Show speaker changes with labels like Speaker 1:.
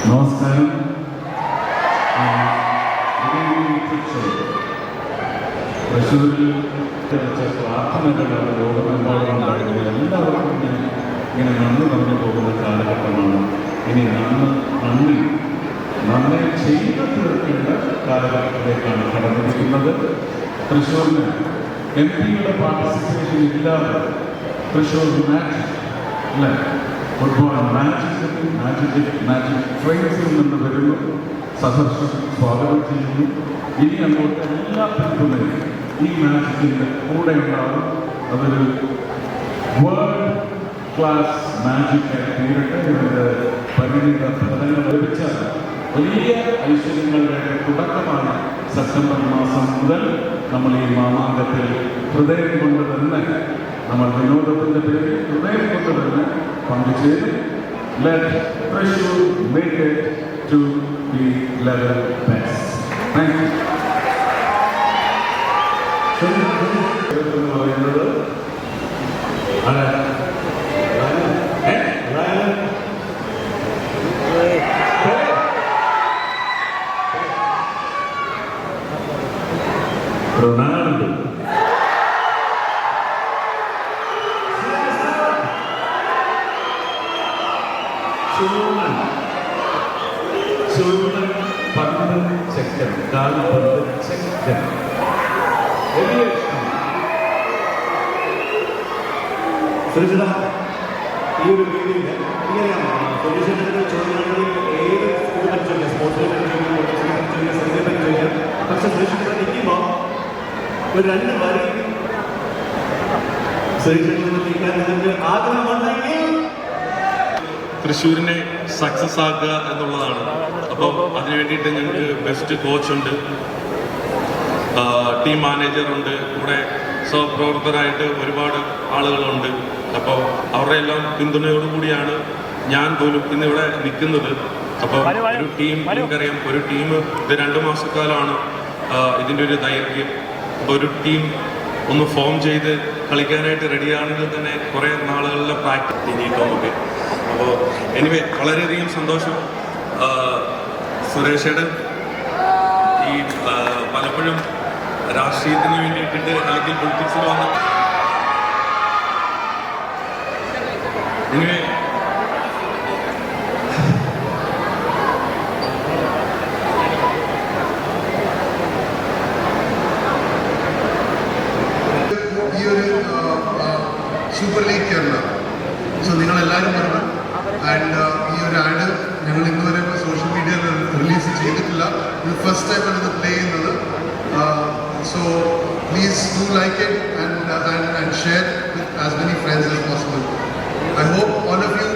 Speaker 1: നമസ്കാരം. തൃശ്ശൂരിൽ പ്രാർത്ഥനകളാണ് ലോകമെമ്പാടുണ്ടായിരുന്നത്. എല്ലാവർക്കും ഇങ്ങനെ നന്ദി പറഞ്ഞു പോകുന്ന കാലഘട്ടമാണ്. ഇനി നന്ദി ചെയ്തു തീർക്കേണ്ട കാലഘട്ടത്തിലേക്കാണ് കടന്നിരിക്കുന്നത്. തൃശ്ശൂരിന് MP-യുടെ പാർട്ടിസിപ്പേഷൻ ഇല്ലാതെ തൃശ്ശൂർ മാച്ച് അല്ലേ, ഫുട്ബോൾ മാജിക് ട്രെയിൻസിൽ നിന്ന് വരുന്നു. സഹർഷം സ്വാഗതം ചെയ്യുന്നു. ഇനി അങ്ങോട്ട് എല്ലാ പിന്തുണയും ഈ മാജിക്കിൻ്റെ കൂടെ ഉണ്ടാകും. അതൊരു വേൾഡ് ക്ലാസ് മാജിക്കായി തീരട്ടെ. ഇതിൻ്റെ പരിണിത ഫലങ്ങൾ ലഭിച്ച വലിയ ഐശ്വര്യങ്ങളുടെ തുടക്കമാണ്. സെപ്റ്റംബർ മാസം മുതൽ നമ്മൾ ഈ മാമാങ്കത്തിൽ ഹൃദയം കൊണ്ട് തന്നെ, നമ്മൾ വിനോദത്തിൻ്റെ പേരിൽ ഹൃദയം കൊണ്ട് തന്നെ പങ്കുചേരും. Let Thrissur make it to the level best. Thank you. പറയുന്നത് റൊണാൾഡോ. ചുരുളൻ 10 second, 40 second.
Speaker 2: സുരക്ഷിത ഈ ഒരു മീറ്റിംഗ് ഇങ്ങനെയാണ്. സൊല്യൂഷൻ്റെ ചോദ്യങ്ങളിൽ ഏത് ഇത് പറ്റില്ല, സ്പോർട്സിനെ പറ്റി ചോദിക്കാം, സിനിമയെ പറ്റി ചോദിക്കാം. പക്ഷെ സുരക്ഷിത നിൽക്കുമ്പോൾ ഒരു 2 വരി സുരക്ഷിതയിൽ നിൽക്കാൻ നിങ്ങൾക്ക് ആഗ്രഹമുണ്ടെങ്കിൽ
Speaker 3: തൃശ്ശൂരിനെ സക്സസ് ആക്കുക എന്നുള്ളതാണ്. അപ്പോൾ അതിനു വേണ്ടിയിട്ട് ഞങ്ങൾക്ക് ബെസ്റ്റ് കോച്ചുണ്ട്, ടീം മാനേജറുണ്ട്, കൂടെ സഹപ്രവർത്തകരായിട്ട് ഒരുപാട് ആളുകളുണ്ട്. അപ്പോൾ അവരുടെ എല്ലാം പിന്തുണയോടുകൂടിയാണ് ഞാൻ പോലും ഇന്നിവിടെ നിൽക്കുന്നത്. അപ്പോൾ ഒരു ടീം, നമുക്കറിയാം, ഒരു ടീം ഇത് 2 മാസക്കാലമാണ് ഇതിൻ്റെ ഒരു ദൈർഘ്യം. അപ്പോൾ ഒരു ടീം ഒന്ന് ഫോം ചെയ്ത് കളിക്കാനായിട്ട് റെഡിയാണെങ്കിൽ തന്നെ കുറേ നാളുകളിലെ പ്രാക്ടീസ് ഇനിയിട്ടൊക്കെ. അപ്പോൾ എനിവേ വളരെയധികം സന്തോഷം. സുരേഷേടൻ ഈ പലപ്പോഴും രാഷ്ട്രീയത്തിന് വേണ്ടിയിട്ടിട്ട് അല്ലെങ്കിൽ പൊളിറ്റിക്സിൽ വന്ന് എനിവേ
Speaker 4: ഈ ഒരു സൂപ്പർ ലീഗ് കേരള. സോ നിങ്ങളെല്ലാവരും പറഞ്ഞു. ആൻഡ് ഈ ഒരു ആഡ് ഞങ്ങൾ ഇന്നുവരെ സോഷ്യൽ മീഡിയയിൽ റിലീസ് ചെയ്തിട്ടില്ല. ഇത് ഫസ്റ്റ് ടൈമാണ് ഇത് പ്ലേ ചെയ്യുന്നത്. So please do like it and share with as many friends as possible. I hope all of you